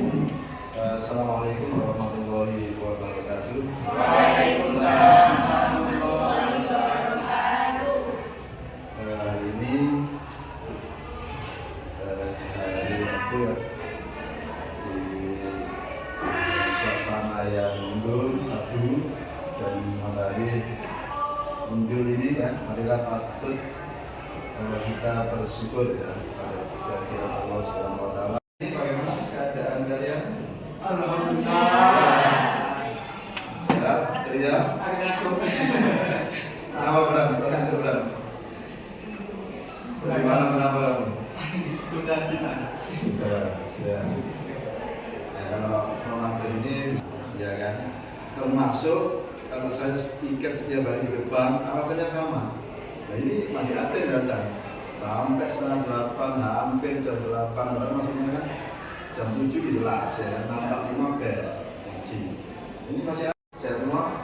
Assalamualaikum warahmatullahi wabarakatuh. Waalaikumsalam warahmatullahi wabarakatuh. Hari ini hari Rabu ya, di suasana yang mendung, sabdu dan matahari muncul ini kan, marilah patut kita bersyukur ya kepada Allah Subhanahu wa taala. Ini bagaimana keadaan kalian? Alhamdulillah. Sehat, ceria. Kenapa beran? Dari mana kenapa kamu? Tugas kita. Ya. Kalau Ramadan ini ya kan, termasuk kalau saya ikat setiap hari di depan, alasannya sama. Nah ini masih aten datang sampai setengah 8, hampir jam 8, maksudnya kan jam 7 jelas ya, nampak 5 bel. Ini masih sehat semua?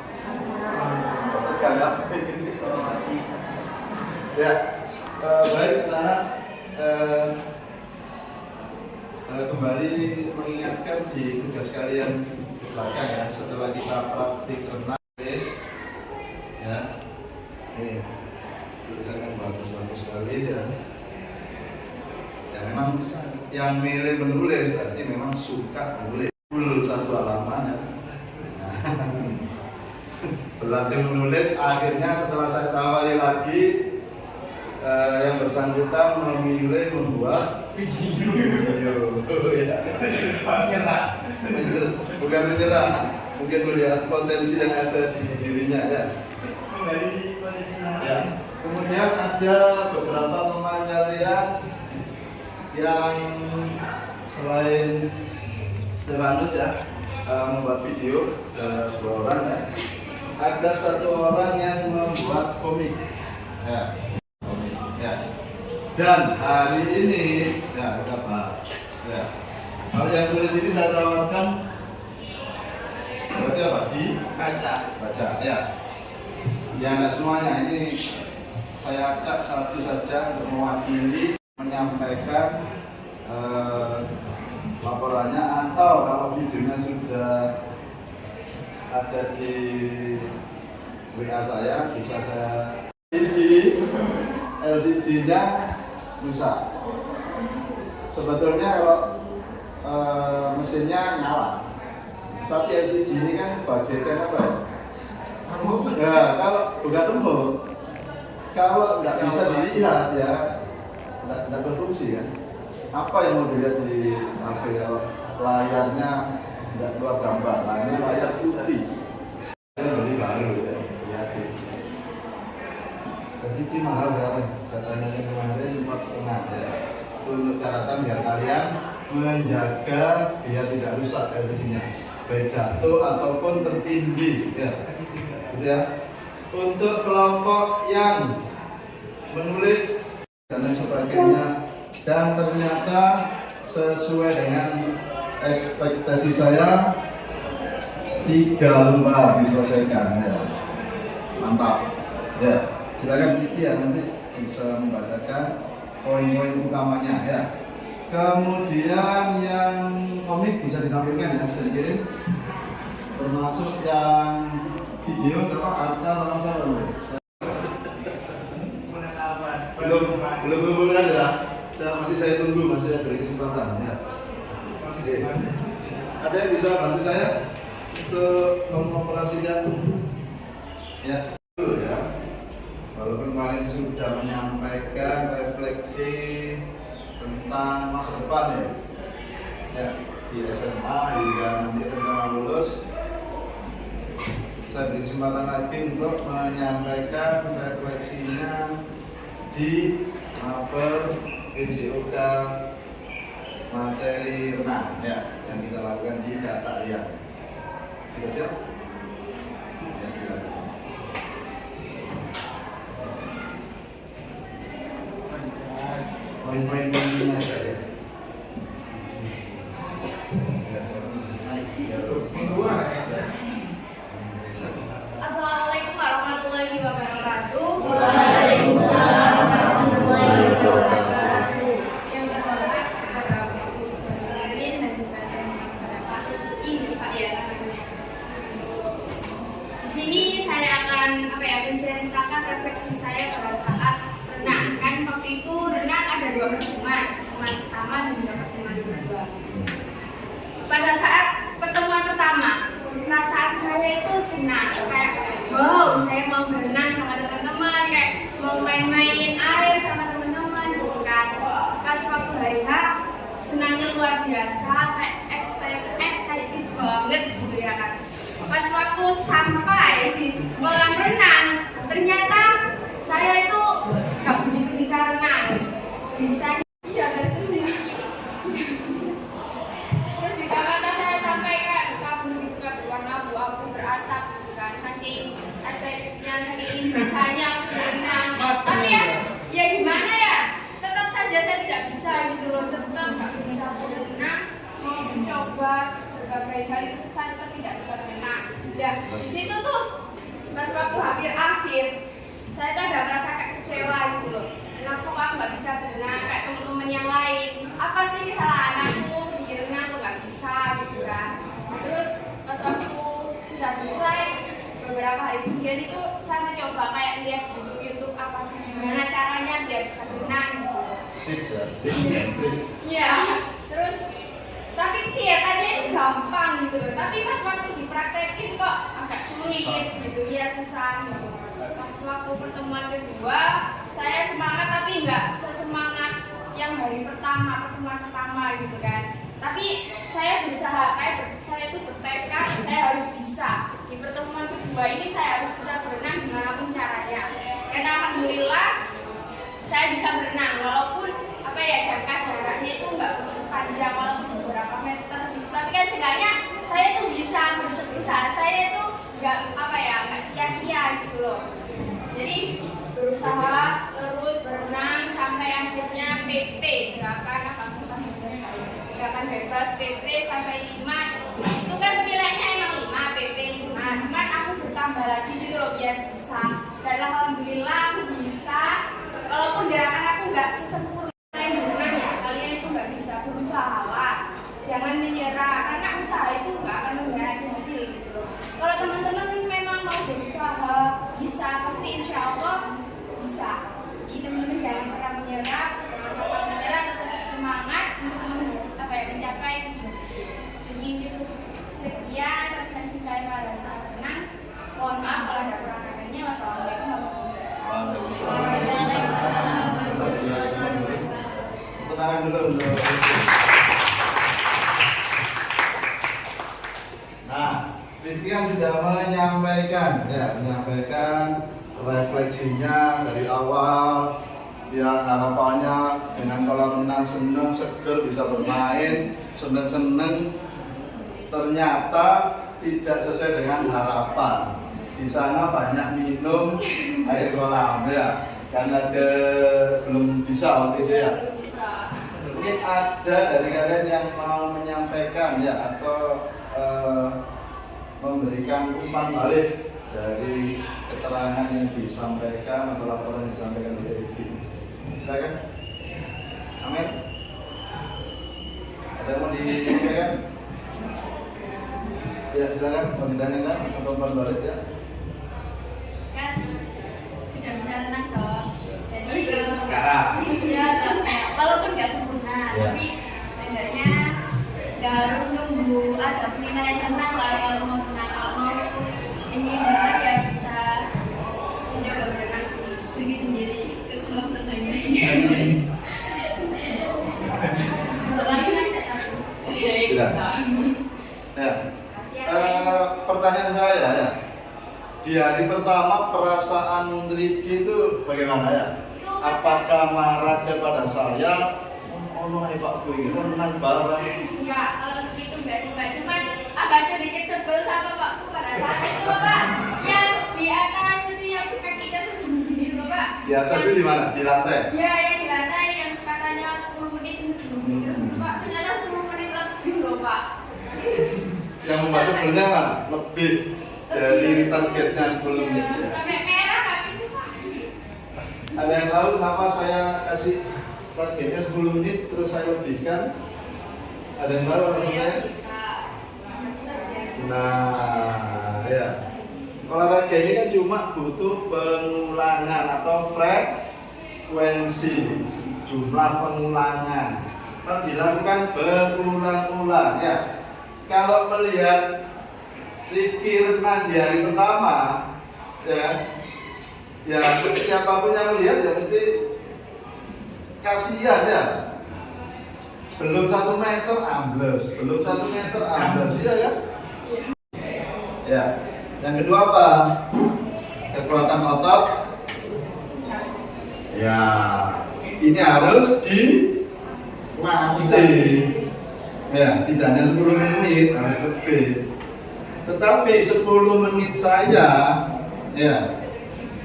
Ya, baik anak kembali mengingatkan di tugas kalian belakang ya, setelah kita praktik renang ya, ini tulisannya bagus sekali ya. Ya memang yang milih menulis berarti memang suka menulis full satu halaman ya. Berlatih menulis, akhirnya setelah saya tawari lagi yang bersangkutan memilih membuat video ya. Bukan menyerah, mungkin melihat potensi yang ada di dirinya ya. Ya. Kemudian ada beberapa teman kalian yang selain Stefanus ya membuat video, dua orang ya. Ada satu orang yang membuat komik ya. Dan hari ini ya kita bahas ya. Kalau yang tulis ini saya tawarkan berarti apa? Baca ya. Ya nggak semuanya, ini saya acak satu saja untuk mewakili menyampaikan laporannya, atau kalau videonya sudah ada di WA saya bisa saya LCD-nya rusak. Sebetulnya kalau mesinnya nyala, tapi LCD ini kan bagaikan apa ya? Ya kalau bukan remote, kalau nggak bisa dilihat ya nggak berfungsi kan. Apa yang mau dilihat di HP kalau layarnya nggak keluar gambar? Nah ini layar putih. Ini beli baru ya. LCD mahal ya, saya tanya kemarin 4,5 ya. Untuk catatan biar kalian menjaga biar tidak rusak LCD-nya, baik jatuh ataupun tertindih ya. Ya. Untuk kelompok yang menulis dan lain sebagainya dan ternyata sesuai dengan ekspektasi saya 3 lembar diselesaikan ya. Mantap ya. Silakan Pipi ya, nanti bisa membacakan poin-poin utamanya ya. Kemudian yang komik bisa ditampilkan ya, bisa dikirim. Termasuk yang video sama Arta sama saya belum kumpulkan ya. Saya tunggu, masih ada kesempatan ya. Oke. Ada yang bisa bantu saya untuk mengoperasikan ya dulu ya. Walaupun kemarin sudah menyampaikan refleksi tentang masa depan ya di SMA hingga nanti rencana lulus, saya beri kesempatan lagi untuk menyampaikan refleksinya di mapel PJOK materi renang ya yang kita lakukan di Kata Liang. Sudah siap? Ya, silakan. Poin-poin pentingnya saja. Assalamualaikum warahmatullahi wabarakatuh. Waalaikumsalam warahmatullahi wabarakatuh. Yang terhormat kepada Bapak Ibu dan juga teman-teman refleksi saya pada saat renang. Kan waktu itu renang ada 2 pertemuan, pertemuan pertama dan juga pertemuan kedua. Pada saat pertemuan pertama, perasaan saya itu senang, kayak wow, saya mau berenang sama teman-teman, kayak mau main-main air sama teman-teman, gitu kan. Pas waktu hari H, senangnya luar biasa, saya excited banget, gitu ya kan. Pas waktu sampai di kolam renang, ternyata saya itu gak begitu bisa renang, bisa iya kan itu ya. Terus juga mata saya sampai kayak kabur gitu, kayak berwarna abu-abu berasap gitu kan, saking excitednya, saking ingin bisanya untuk berenang. Tapi ya gimana ya, tetap saja saya tidak bisa gitu loh, tetap gak bisa berenang. Mau mencoba berbagai hal itu saya tetap tidak bisa berenang. Ya di situ tuh pas waktu hampir-akhir saya tuh ada merasa kayak kecewa gitu loh. Kenapa kok aku gak bisa berenang kayak teman-teman yang lain? Apa sih kesalahan aku di renang kok gak bisa gitu kan? Terus pas waktu sudah selesai beberapa hari kemudian itu saya mencoba kayak lihat YouTube apa sih gimana caranya biar bisa berenang gitu. Tips ya, tips and trik. Iya. Terus tapi kelihatannya itu gampang gitu loh. Tapi pas waktu dipraktekin kok agak sulit gitu ya, susah gitu. Pas waktu pertemuan kedua saya semangat tapi nggak sesemangat yang hari pertama, pertemuan pertama gitu kan. Tapi saya berusaha, saya itu bertekad saya harus bisa. Di pertemuan kedua ini saya harus bisa berenang gimana pun caranya. Dan alhamdulillah saya bisa berenang walaupun apa ya, jangka jaraknya itu nggak begitu panjang, walaupun beberapa meter gitu. Tapi kan seenggaknya saya itu bisa berusaha, saya itu nggak sia-sia gitu loh. Jadi berusaha terus berenang sampai akhirnya PP gerakan bebas PP sampai 5. Itu kan nilainya emang 5, PP 5. Cuman aku bertambah lagi gitu loh biar bisa. Dan alhamdulillah aku bisa. Walaupun gerakan aku nggak sesempurna yang berenang ya, kalian itu nggak bisa, berusaha lah. Jangan menyerah karena usaha itu nggak akan mengkhianati hasil gitu loh. Kalau teman-teman memang mau berusaha bisa, pasti insya Allah bisa. Jadi teman-teman jangan pernah menyerah, tetap semangat untuk mencapai tujuan. Jadi cukup sekian referensi saya pada saat renang. Mohon maaf kalau ada kurang katanya. Wassalamualaikum warahmatullahi wabarakatuh. Tepuk tangan dulu untuk. Nah, Rifki kan sudah menyampaikan refleksinya dari awal, yang harapannya dengan kolam renang senang, seger, bisa bermain, seneng-seneng. Ternyata tidak sesuai dengan harapan. Di sana banyak minum air kolam ya, karena belum bisa waktu itu ya. Mungkin ada dari kalian yang mau menyampaikan ya, atau memberikan umpan balik dari keterangan yang disampaikan atau laporan yang disampaikan oleh Rifki. Silakan. Amin. Ada yang mau disampaikan? Ya silakan, mau ditanyakan atau umpan balik ya? Kan sudah bisa renang toh. Jadi Sekarang. ya walaupun nggak sempurna, Ya. tapi seenggaknya nggak harus nunggu ada penilaian renang lah. Kalau mau renang, kalau mau ini sebenarnya ya bisa mencoba berenang sendiri, pergi sendiri ke kolam renang ini. Soalnya aja aku. Silakan. Ya. Pertanyaan saya ya, di hari pertama perasaan Rifki itu bagaimana ya? Apakah marah kepada saya? Oh, Pak Fui, renang bareng. Enggak, kalau begitu enggak sih Pak, cuman agak sedikit sebel sama Pakku pada saat itu Pak, yang di atas itu yang kita sebelum gini loh Pak. Di atas itu di mana? Di lantai? Iya, yang di lantai yang katanya 10 menit terus Pak, ternyata 10 menit lebih loh Pak. Yang membuat sebelumnya kan lebih dari targetnya 10 menit. Sampai merah kakinya Pak. Ada yang tahu kenapa saya kasih targetnya 10 menit terus saya lebihkan? Ada yang tahu alasannya? Bisa. Nah, ya. Olahraga ini kan cuma butuh pengulangan atau frekuensi, jumlah pengulangan. Kalau dilakukan berulang-ulang ya. Kalau melihat Rifki Renang di hari pertama, ya siapapun yang melihat ya mesti kasihan ya. Belum 1 meter ambles, belum 1 meter ambles ya ya. Ya. Yang kedua apa? Kekuatan otot. Ya, ini harus dilatih. Ya, tidak hanya 10 menit, harus lebih. Tetapi 10 menit saya, ya,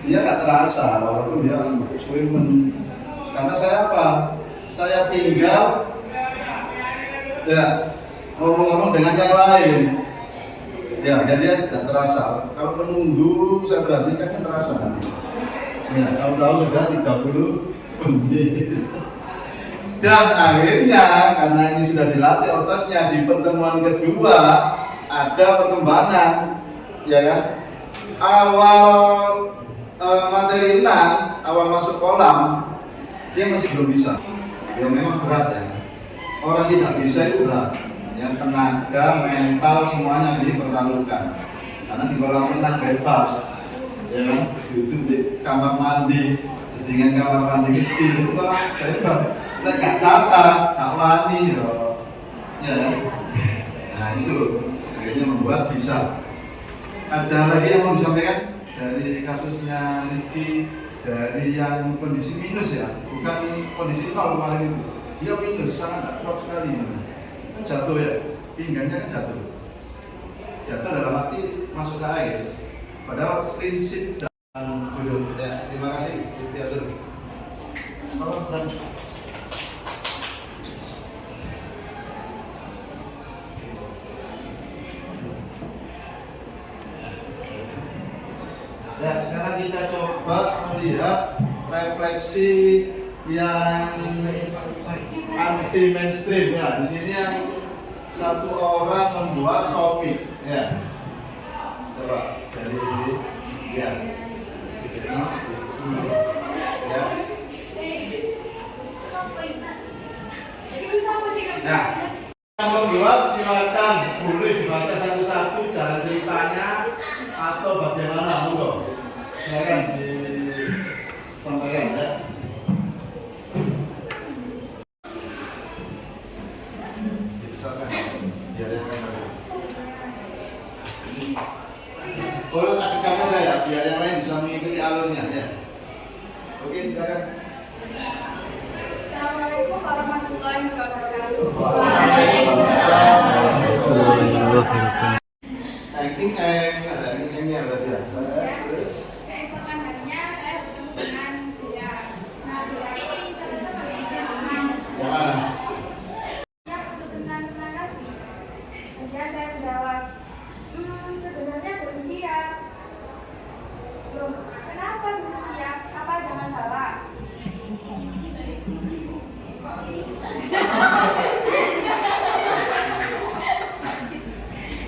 dia nggak terasa walaupun dia swimming. Karena saya apa? Saya tinggal, ya, ngomong-ngomong dengan yang lain. Ya, jadi tidak terasa. Kalau menunggu, saya perhatikan kan terasa nanti. Ya, tahu-tahu sudah 30 menit. Dan akhirnya, karena ini sudah dilatih ototnya, di pertemuan kedua ada perkembangan, ya kan? Awal materi renang, awal masuk kolam, dia masih belum bisa. Ya memang berat ya. Orang tidak bisa itu berat. Yang tenaga, mental semuanya dipertaruhkan. Karena di kolam renang bebas, ya kan? Duduk di kamar mandi, dengan kamar mandi kecil itu kan bebas. Kita nggak tata, nggak wani, ya. Nah itu akhirnya membuat bisa. Ada lagi yang mau disampaikan dari kasusnya Rifki, dari yang kondisi minus ya, bukan kondisi nol kemarin itu. Dia minus, sangat kuat sekali. Kan jatuh ya, pinggangnya kan jatuh. Jatuh dalam arti masuk ke air. Padahal prinsip dan duduk. Ya, terima kasih. Diatur. Salam dan ya, sekarang kita coba melihat refleksi yang anti mainstream ya. Di sini yang satu orang membuat topik ya. Coba dari ya. Nah, yang membuat silakan boleh dibaca satu-satu jalan ceritanya atau bagaimana, monggo. Silakan disampaikan ya. Tolong adekannya saya biar yang lain bisa mengikuti alurnya ya. Oke, silakan. Assalamualaikum warahmatullahi wabarakatuh. Waalaikumsalam warahmatullahi wabarakatuh. Ada actingnya berarti ya. Terus Keesokan harinya saya bertemu dengan dia. Nah, dia ini saya sebagai isi aman. yang mana? Ya, untuk benar-benar lagi. Kemudian saya menjawab, sebenarnya belum siap. Belum. Kenapa belum siap? Apa ada masalah?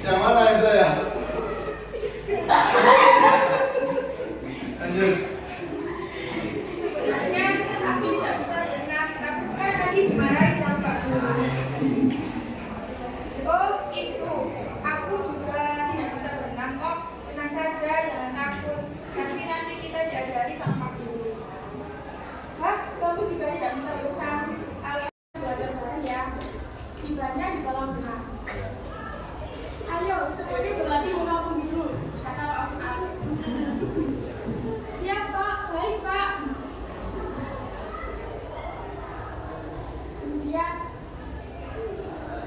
Yang mana yang saya? Lanjut. Sebenarnya aku tidak bisa berenang, tapi kan tadi dimarahi sama Pak Guru. Oh itu, aku juga tidak bisa berenang kok. Tenang saja, jangan takut. Nanti kita diajari sama Pak Guru. Hah, kamu juga tidak bisa berenang? Ayo belajar bareng ya. Tibanya di kolam renang. Ayo, semuanya berlatih mengapung dulu. Kata aku. Siap Pak, baik Pak. Kemudian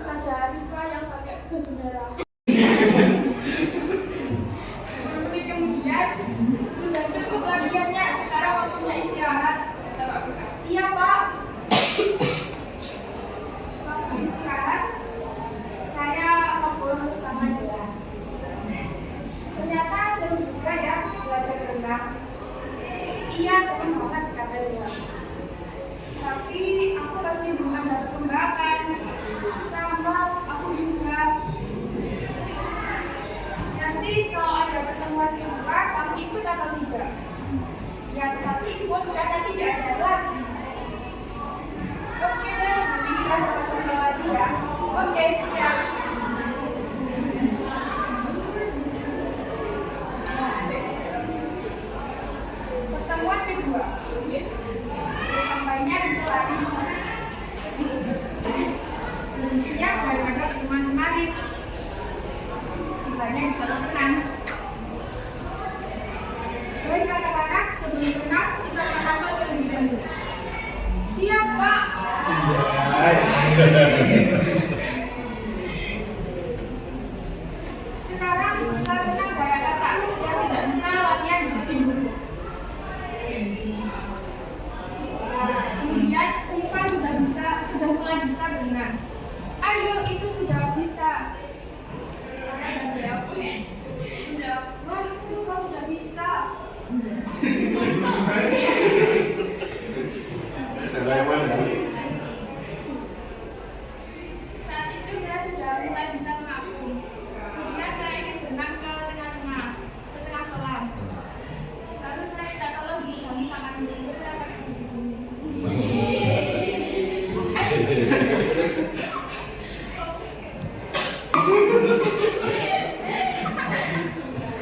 ada Arifah yang pakai baju merah. Tapi kemudian sudah cukup latihannya, sekarang waktunya istirahat. Kata Pak Buka. Iya Pak. Waktu istirahat, saya ngobrol bersama dia. Ternyata seru juga ya belajar berenang. Iya, senang banget kata dia. Tapi aku masih belum ada perkembangan. Sama aku juga.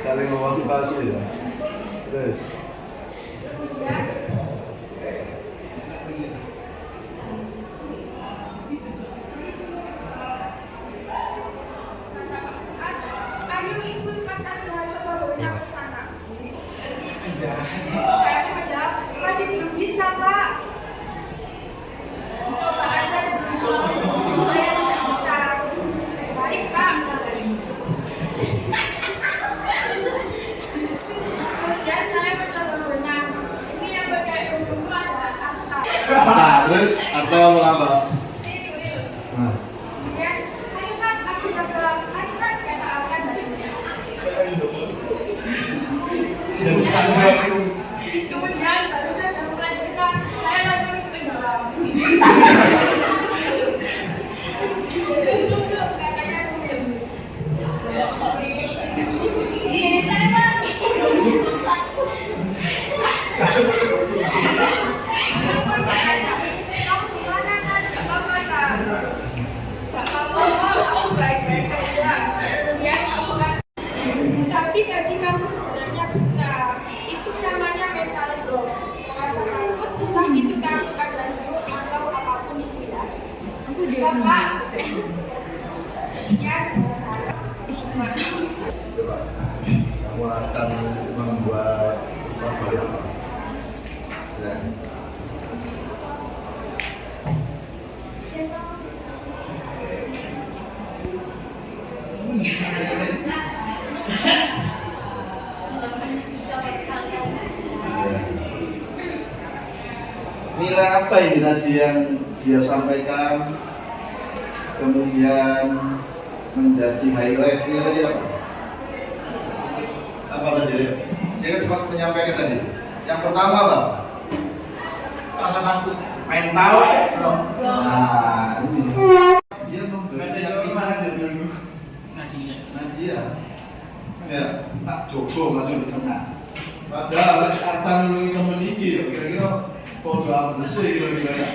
saling memotivasi ya. Terus Ayo ikut pas aja, coba bawa ke sana. Saya cuma jawab, masih belum bisa Pak. Coba aja dulu, saya tidak bisa. Baik Pak. Kemudian saya mencoba berenang. Ini yang pakai bumbu adalah kata. nah, terus atau apa? Ini. Nah, Kemudian, ayo Pak, aku jaga. Ayo Pak, kata akan dari sini. Kemudian baru saja mulai cerita, saya langsung ikut dalam. Katanya ini teman. Kamu gimana kan? Gak apa-apa kan? Gak apa-apa, aku baik-baik aja. Kemudian aku kan, tapi tadi kamu sebenarnya bisa. Itu namanya mental block. Rasa takut, entah itu kamu akan dulu atau apapun itu ya. Bapak, ya salah. coba kamu akan membuat portfolio apa? Ya. Nilai apa ini tadi yang dia sampaikan kemudian menjadi highlight tadi apa? Apa tadi? Dia kan sempat menyampaikan tadi. Yang pertama apa? Rasa takut. Mental. Nah, ini. Dia memberi keyakinan dari Nadia. Ya, tak jogo masuk di tengah. Padahal kata nulungi temen iki ya kira-kira podo bersih kira-kira ya.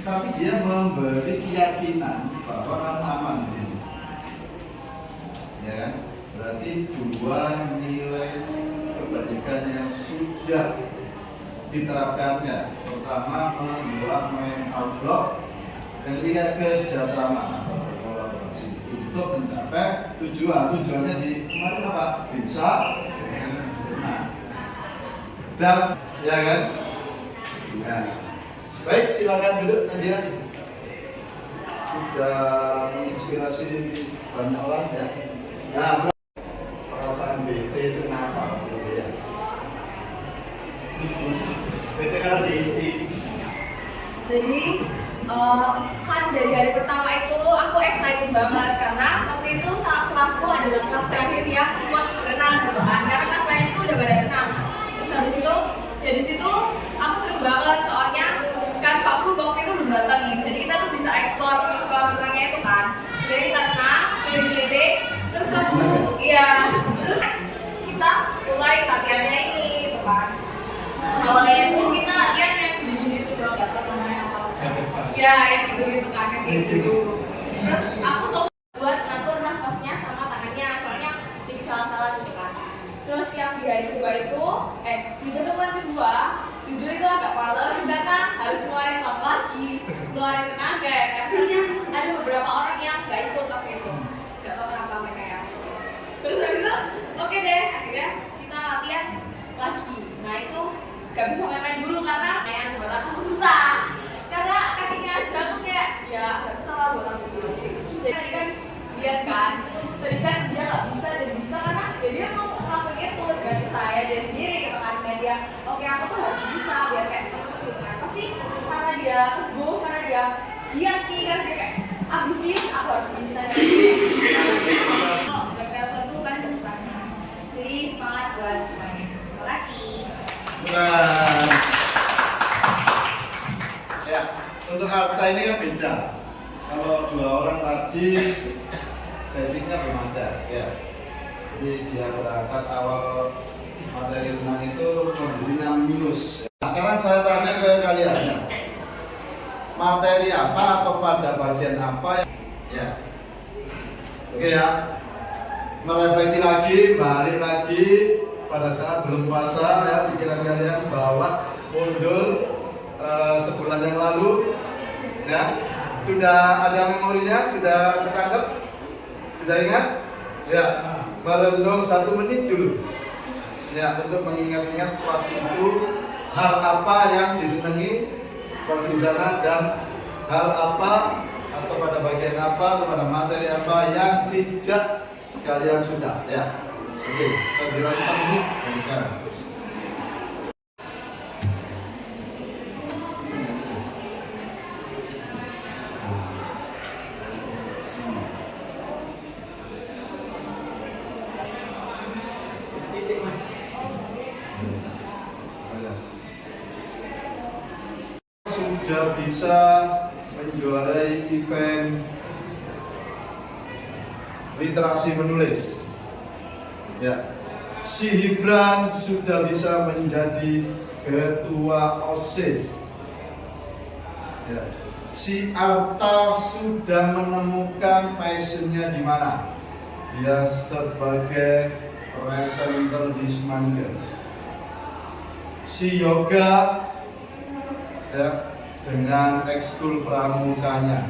Tapi dia memberi keyakinan bahwa kamu aman di sini. Ya kan? Berarti dua nilai kebajikan yang sudah diterapkannya. Pertama membuat mental block, yang ketiga kerjasama atau kolaborasi untuk mencapai tujuan. Tujuannya di kemarin apa? Bisa. Nah, dan ya kan? Nah, baik, silakan duduk Nadia. Sudah menginspirasi banyak orang ya. Nah, perasaan BT itu kenapa gitu ya? BT karena diisi. Jadi kan dari hari pertama itu aku excited banget karena waktu itu saat kelasku adalah kelas terakhir yang buat renang gitu kan. Karena kelas lain itu udah pada renang. Terus habis itu dari situ aku seru banget soalnya kan Pak Fu waktu itu belum datang. Jadi kita tuh bisa explore kolam renangnya itu kan. Jadi kita renang, keliling-keliling, terus aku ya terus kita mulai latihannya ini gitu kan. Awalnya itu kita latihan yang gini-gini tuh belum dapat namanya apa. Ya, yang gitu-gitu kan, yang gitu. Terus aku coba buat ngatur nafasnya sama tangannya, soalnya sedikit salah-salah gitu kan. Terus yang di hari kedua itu, di pertemuan kedua, jujur itu agak males karena harus ngeluarin uang lagi, ngeluarin tenaga ya kan. Soalnya ada beberapa orang yang nggak ikut waktu itu, nggak tahu kenapa mereka ya. Terus habis itu, oke deh, akhirnya kita latihan lagi. Nah itu gak bisa main-main dulu karena yang buat aku susah. Karena kakinya aja tuh kayak ya gak bisa lah buat aku dulu. Jadi tadi kan lihat kan, tadi kan dia gak bisa dan bisa karena ya dia mau ngelakuin itu dengan saya dia sendiri gitu kan. Dan dia oke aku tuh harus bisa biar kayak temen gitu kan. Pasti karena dia teguh, karena dia giat nih kan dia kayak ambisius aku harus bisa. Kalau udah tentu kan ada usahanya. Jadi semangat buat semuanya. Terima kasih. Nah, ya, untuk harta ini kan beda. Kalau dua orang tadi basicnya belum ada, ya. Jadi dia berangkat awal materi renang itu kondisinya minus. Nah, sekarang saya tanya ke kalian ya, materi apa atau pada bagian apa? Ya, oke ya. merefleksi lagi, balik lagi pada saat belum puasa ya, pikiran kalian bawa mundur sebulan yang lalu ya. Sudah ada memorinya, sudah ketangkep, sudah ingat ya. Merenung 1 menit dulu ya, untuk mengingat-ingat waktu itu hal apa yang disenangi waktu di sana, dan hal apa atau pada bagian apa atau pada materi apa yang tidak kalian sudah ya. Oke, saya beri lagi 1 menit dari sekarang. Titik mas. Sudah bisa menjuarai event literasi menulis ya. Si Gibran sudah bisa menjadi ketua OSIS ya. Si Arta sudah menemukan passionnya di mana. Dia sebagai presenter di Semanggi. Si Yoga ya, dengan ekskul pramukanya.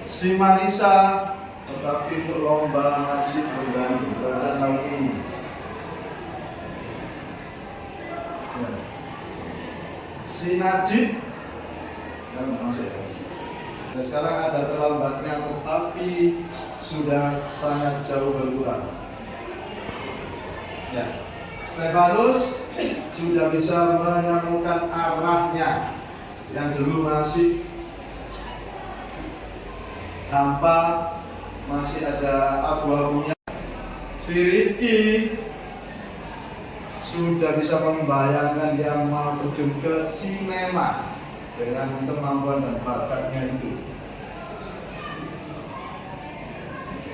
Si Marisa tetapi untuk lomba nasib bergantung pada tahun ini ya. Si Najib dan masih ya. Dan sekarang ada terlambatnya tetapi sudah sangat jauh berkurang ya. Stefanus sudah bisa menemukan arahnya yang dulu masih hampa, masih ada abu-abunya. Si Rifki sudah bisa membayangkan dia mau terjun ke sinema dengan kemampuan dan bakatnya itu.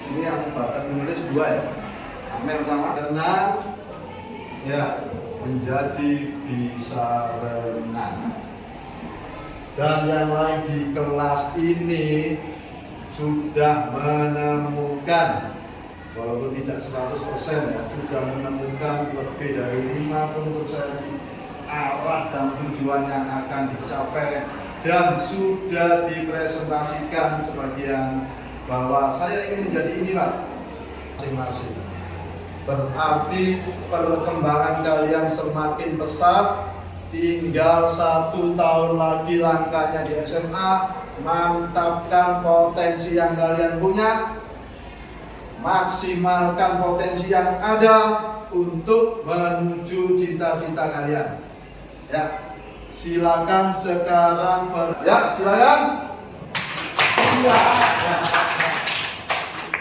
Sini yang bakat menulis 2 ya, Amel sama Renan ya, menjadi bisa renang. Dan yang lain di kelas ini sudah menemukan, walaupun tidak 100% ya, sudah menemukan lebih dari 50% arah dan tujuan yang akan dicapai, dan sudah dipresentasikan sebagian bahwa saya ingin menjadi ini Pak, masing-masing. Berarti perkembangan kalian semakin pesat. Tinggal 1 tahun lagi langkahnya di SMA. Mantapkan potensi yang kalian punya, maksimalkan potensi yang ada untuk menuju cita-cita kalian ya. Silakan sekarang ya, silakan ya.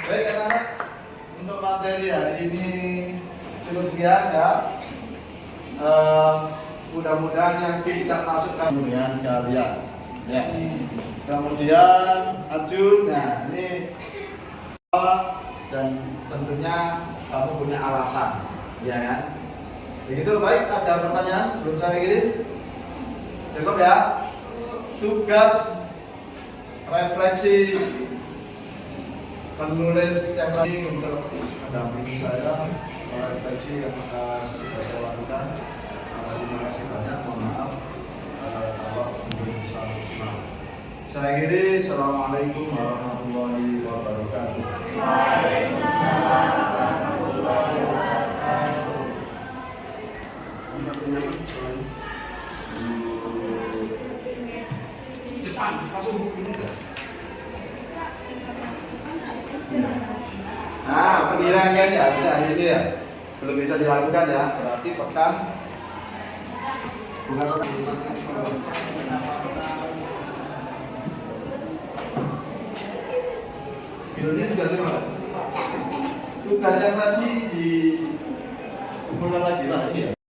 Baik anak-anak, untuk materi hari ini cukup sekian ya. Mudah-mudahan yang kita masukkan dengan kalian ya. Kemudian Ajun, nah ini dan tentunya kamu punya alasan ya kan. Begitu. Baik, ada pertanyaan sebelum saya kirim? Cukup ya. Tugas refleksi penulis yang lain untuk mendampingi saya refleksi yang sudah saya lakukan. Terima kasih banyak. Mohon maaf kalau belum sempurna. Saya akhiri. Assalamualaikum warahmatullahi wabarakatuh. Waalaikumsalam warahmatullahi wabarakatuh. Jepang, langsung ini. Nah, penilaian ya bisa hari ini ya, belum bisa dilakukan ya, berarti pekan bukan ini juga sama. Tugas yang tadi di kumpulkan lagi lah ini ya.